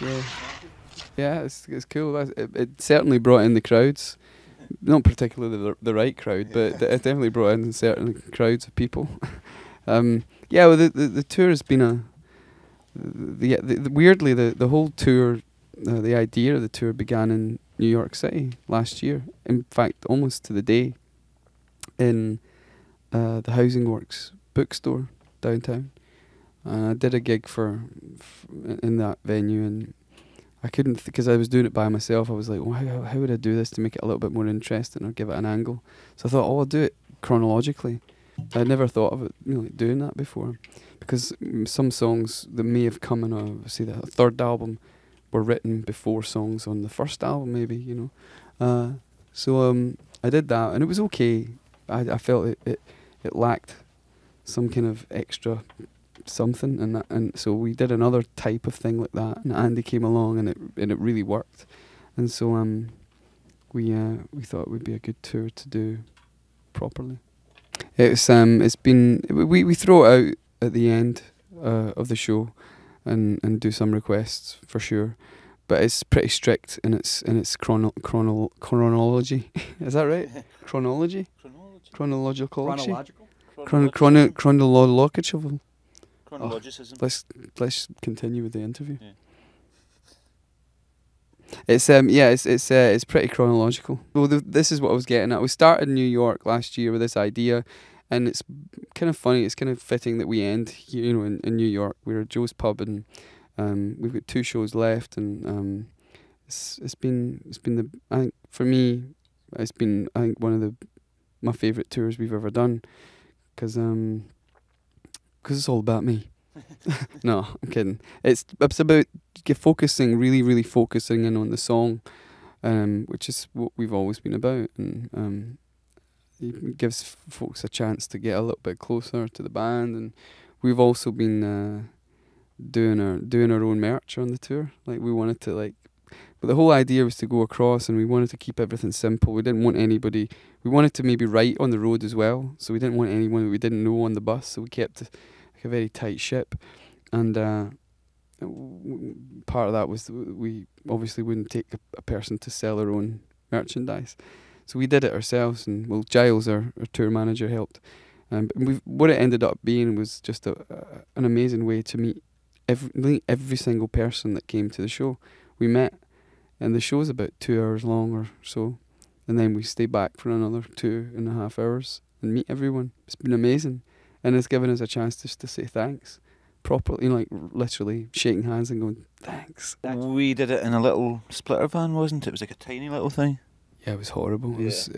Yeah, yeah, it's cool. It certainly brought in the crowds. Not particularly the right crowd, but it definitely brought in certain crowds of people. Yeah, well, the tour has been weirdly the whole tour, the idea of the tour began in New York City last year. In fact, almost to the day, in the Housing Works bookstore downtown. I did a gig in that venue, and I couldn't, because I was doing it by myself. I was like, well, how would I do this to make it a little bit more interesting or give it an angle? So I thought, oh, I'll do it chronologically. I'd never thought of it, like doing that before, because some songs that may have come in say the third album were written before songs on the first album, maybe, So I did that, and it was okay. I felt it lacked some kind of extra something, and so we did another type of thing like that, and Andy came along, and it really worked, and so we thought it would be a good tour to do properly. It's been we throw it out at the end of the show, and do some requests for sure, but it's pretty strict in its chronology. Is that right? Chronology. Chronological. Chronological. Chronologicism. Let's continue with the interview. Yeah. It's pretty chronological. Well, this is what I was getting at. We started in New York last year with this idea, and it's kind of funny. It's kind of fitting that we end here, in New York. We're at Joe's Pub, and we've got 2 shows left, and it's been I think for me, it's been, I think, one of my favourite tours we've ever done, because it's all about me. No, I'm kidding. It's about really focusing in on the song, which is what we've always been about, and it gives folks a chance to get a little bit closer to the band. And we've also been doing our own merch on the tour. Like, we wanted to, but the whole idea was to go across, and we wanted to keep everything simple. We didn't want anybody. We wanted to maybe write on the road as well, so we didn't want anyone that we didn't know on the bus. So we kept a very tight ship, and part of that was we obviously wouldn't take a person to sell their own merchandise, so we did it ourselves. And Giles, our tour manager, helped. But what it ended up being was just an amazing way to meet every single person that came to the show. We met, and the show's about 2 hours long or so, and then we stay back for another 2.5 hours and meet everyone. It's been amazing. And it's given us a chance just to say thanks properly, literally shaking hands and going, thanks. We did it in a little splitter van, wasn't it? It was like a tiny little thing. Yeah, it was horrible. It was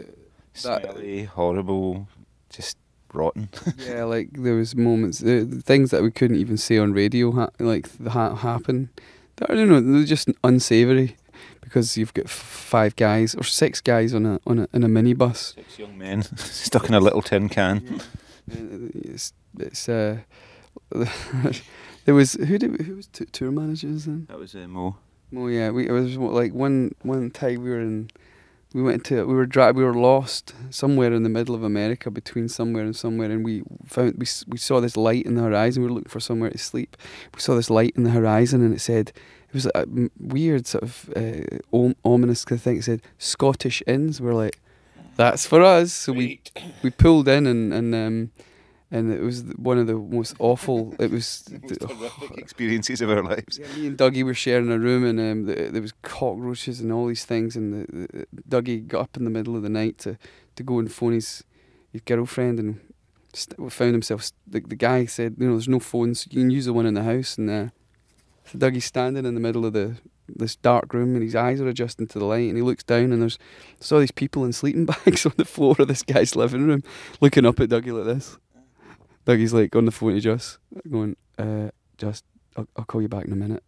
smelly, horrible, just rotten. Yeah, there was moments, things that we couldn't even say on radio, happen. I don't know, they were just unsavoury, because you've got 5 guys or 6 guys in a minibus. 6 young men stuck in a little tin can. Yeah. There was who was tour managers then? That was Mo. Mo, yeah. It was one time we were lost somewhere in the middle of America, between somewhere and somewhere, and we saw this light in the horizon. We were looking for somewhere to sleep. We saw this light in the horizon, and it was a weird sort of ominous kind of thing. It said Scottish Inns. We're like, that's for us. So we pulled in, and it was one of the most awful. It was horrific experiences of our lives. Yeah, me and Dougie were sharing a room, and there was cockroaches and all these things. And Dougie got up in the middle of the night to go and phone his girlfriend, and found himself. The guy said, there's no phones. You can use the one in the house. And so Dougie's standing in the middle of this dark room, and his eyes are adjusting to the light, and he looks down, and there's all these people in sleeping bags on the floor of this guy's living room, looking up at Dougie like this. Dougie's on the phone to Just, going, Just, I'll call you back in a minute.